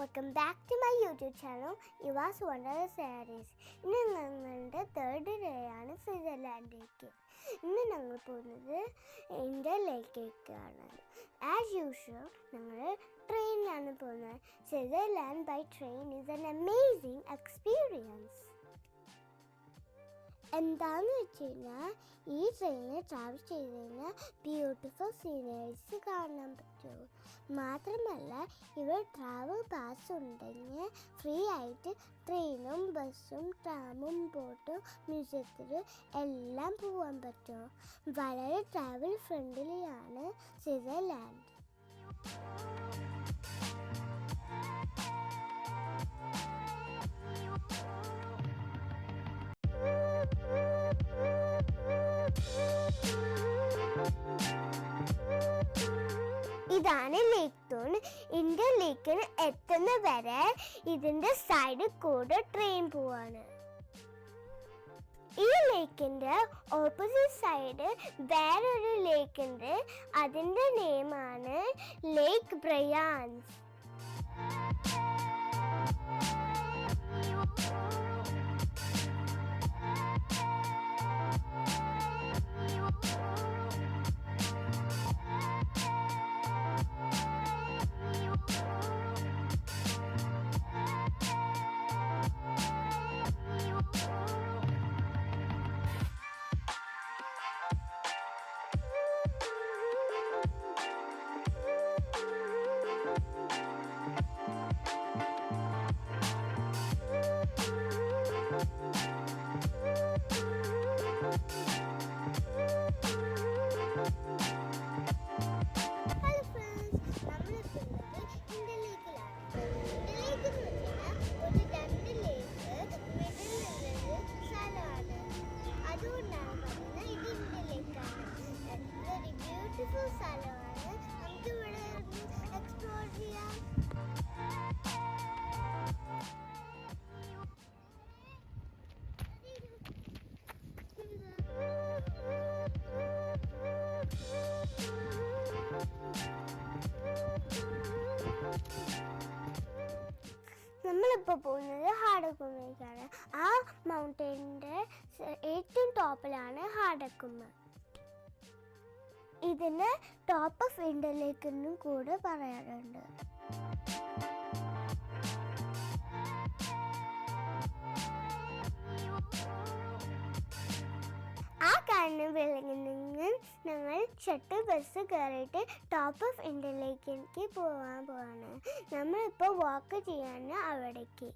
Welcome back to my YouTube channel ഇവാസ് വണ്ടർലൈ സാരീസ്. ഇന്ന് ഞങ്ങളുടെ തേർഡ് ഡേ ആണ് സ്വിറ്റ്സർലാൻഡിലേക്ക്. ഇന്ന് ഞങ്ങൾ പോകുന്നത് ഇന്ത്യയിലേക്കാണ്. ആസ് യൂഷ്വൽ ഞങ്ങൾ ട്രെയിനിലാണ് പോകുന്നത്. Switzerland by train is an amazing experience. എന്താണെന്ന് വെച്ച് കഴിഞ്ഞാൽ ഈ ട്രെയിനിൽ ട്രാവൽ ചെയ്ത് കഴിഞ്ഞാൽ ബ്യൂട്ടിഫുൾ സീനറീസ് കാണാൻ പറ്റും. മാത്രമല്ല ഇവിടെ ട്രാവൽ പാസ് ഉണ്ടെങ്കിൽ ഫ്രീ ആയിട്ട് ട്രെയിനും ബസ്സും ട്രാമും ബോട്ടും മ്യൂസിയത്തിലും എല്ലാം പോകാൻ പറ്റും. വളരെ ട്രാവൽ ഫ്രണ്ട്ലിയാണ് സ്വിറ്റ്സർലാൻഡ്. ഇതാണ് ലേക്ക് തൂൺ. ഇന്ത്യയിലേക്ക് എത്തുന്ന വരെ ഇതിൻ്റെ സൈഡിൽ കൂടെ ട്രെയിൻ പോവാണ്. ഈ ലേക്കിൻ്റെ ഓപ്പോസിറ്റ് സൈഡ് വേറൊരു ലേക്ക് ഉണ്ട്. അതിൻ്റെ നെയിമാണ് ലേക്ക് ബ്രയാൻസ്. ബ്യൂട്ടിഫുൾ സ്ഥലമാണ്. നമുക്ക് ഇവിടെ എക്സ്പ്ലോർ ചെയ്യാം. നമ്മളിപ്പോൾ പോകുന്നത് ഹാഡക്കുമ്മയ്ക്കാണ്. ആ മൗണ്ടൈനിൻ്റെ ഏറ്റവും ടോപ്പിലാണ് ഹാഡക്കുമ്മ. ഇതിന് ടോപ്പ് ഓഫ് ഇന്ത്യയിലേക്ക് എന്നും കൂടെ പറയാറുണ്ട്. ആ കാണുന്ന ബിൽഡിങ്ങിൽ നിന്ന് ഞങ്ങൾ ഷട്ടിൽ ബസ് കയറിയിട്ട് ടോപ്പ് ഓഫ് ഇന്ത്യയിലേക്ക് പോവാണ്. നമ്മളിപ്പോൾ വാക്ക് ചെയ്യാണ് അവിടേക്ക്.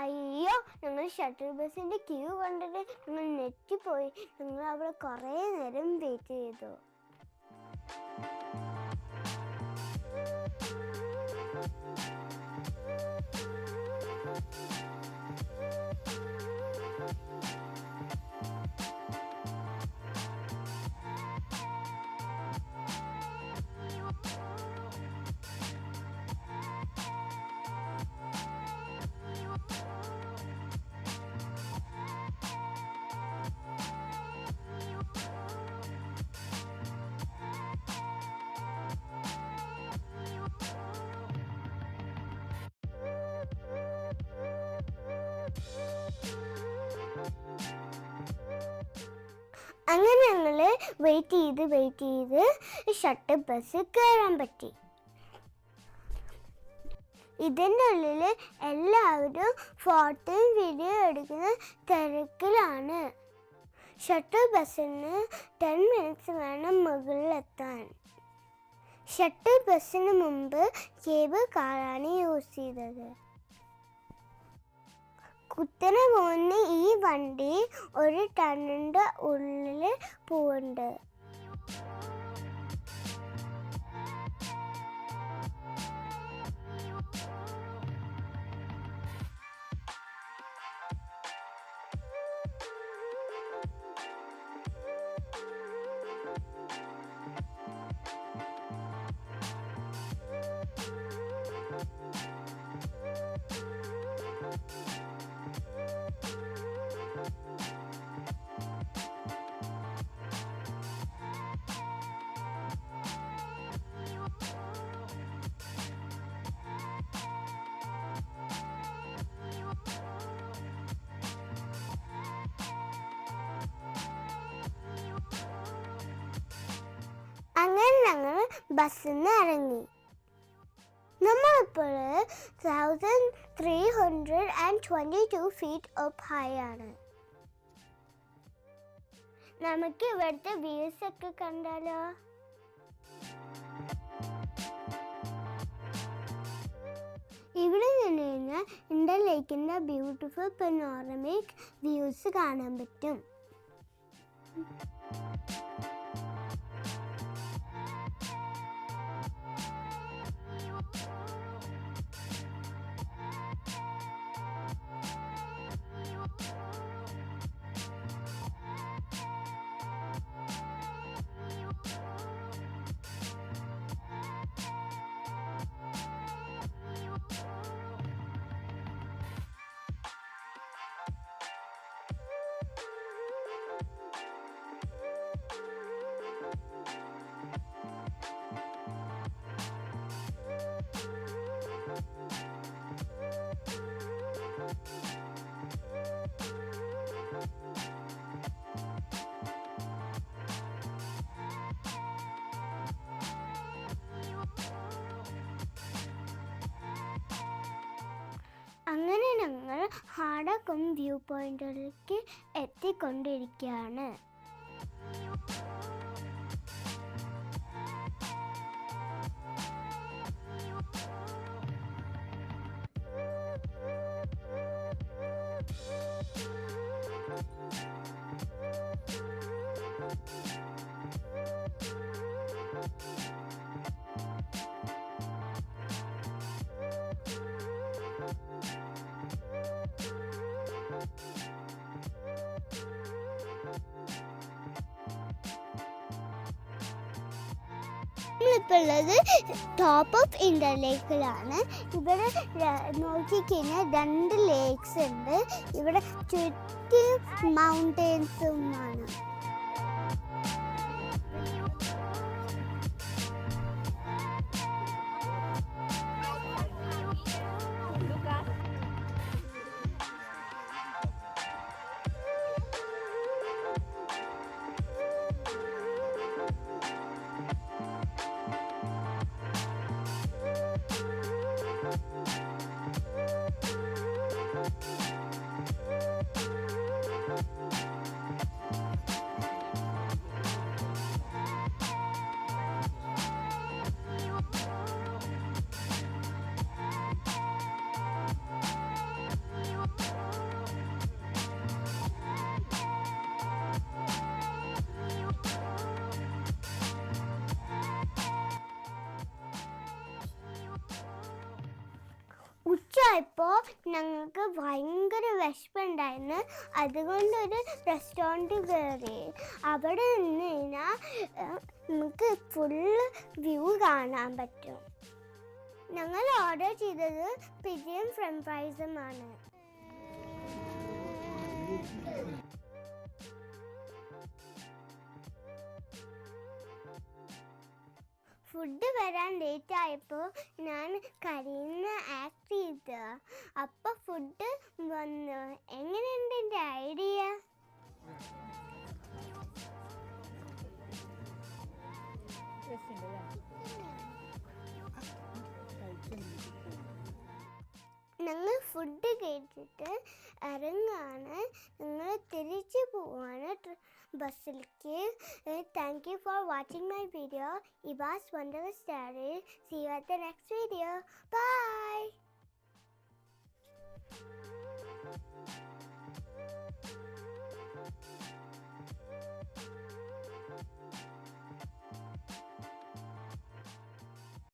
അയ്യോ, ഞങ്ങൾ ഷട്ടിൽ ബസ്സിൻ്റെ ക്യൂ കണ്ടിട്ട് ഞങ്ങൾ ഞെട്ടിപ്പോയി. ഞങ്ങൾ അവിടെ കുറേ നേരം വെയിറ്റ് ചെയ്തു. അങ്ങനെ ഞങ്ങൾ വെയിറ്റ് ചെയ്ത് ഷട്ടിൽ ബസ് കയറാൻ പറ്റി. ഇതിൻ്റെ ഉള്ളിൽ എല്ലാവരും ഫോട്ടോയും വീഡിയോ എടുക്കുന്ന തിരക്കിലാണ്. ഷട്ടിൽ ബസ്സിന് 10 മിനിറ്റ്സ് വേണം മുകളിലെത്താൻ. ഷട്ടിൽ ബസ്സിന് മുമ്പ് കേബിൾ കാറാണ് യൂസ് ചെയ്തത്. കുത്തനെ പോകുന്ന ഈ വണ്ടി 1 ടണ്ണിൻ്റെ ഉള്ളിൽ പോകുന്നുണ്ട്. അങ്ങനെ ഞങ്ങൾ ബസ്സിൽ നിന്ന് ഇറങ്ങി. നമ്മളിപ്പോൾ 1322 feet അപ്പ് ഹൈ ആണ്. നമുക്ക് ഇവിടുത്തെ വ്യൂസ് ഒക്കെ കണ്ടാലോ? ഇവിടെ നിന്ന് കഴിഞ്ഞാൽ ഇന്ത്യൻ ലേക്കിൻ്റെ ബ്യൂട്ടിഫുൾ പനോറമിക് വ്യൂസ് കാണാൻ പറ്റും. അങ്ങനെ ഞങ്ങൾ ഹാഡക്കും വ്യൂ പോയിന്റിലേക്ക് എത്തിക്കൊണ്ടിരിക്കുകയാണ്. നമ്മളിപ്പോൾ ഉള്ളത് ടോപ്പ് ഓഫ് ഇന്ത്യൻ ലേക്കിലാണ്. ഇവിടെ നോക്കിക്കഴിഞ്ഞാൽ 2 ലേക്സ് ഉണ്ട്. ഇവിടെ ചുറ്റും മൗണ്ടെയ്ൻസുമാണ്. ഉച്ചയായപ്പോൾ ഞങ്ങൾക്ക് ഭയങ്കര വിശപ്പുണ്ടായിരുന്നു. അതുകൊണ്ടൊരു റെസ്റ്റോറൻറ്റിൽ കയറി. അവിടെ നിന്ന് കഴിഞ്ഞാൽ നമുക്ക് ഫുള്ള് വ്യൂ കാണാൻ പറ്റും. ഞങ്ങൾ ഓർഡർ ചെയ്തത് പിജിയും ഫ്രഞ്ച് ഫ്രൈസുമാണ്. ഫുഡ് വരാൻ ലേറ്റ് ആയപ്പോൾ ഞാൻ കരയുന്ന ആക്ട് ചെയ്ത. അപ്പോൾ ഫുഡ് വന്നു. എങ്ങനെയുണ്ട് എൻ്റെ ഐഡിയ? ഞങ്ങൾ ഫുഡ് കഴിച്ചിട്ട് ഇറങ്ങാണ്. ഞങ്ങൾ തിരിച്ചു പോവാണ് ബസ്സിലേക്ക്. Thank you for watching my video. Iba's Wonderless Diary. See you at the next video. Bye.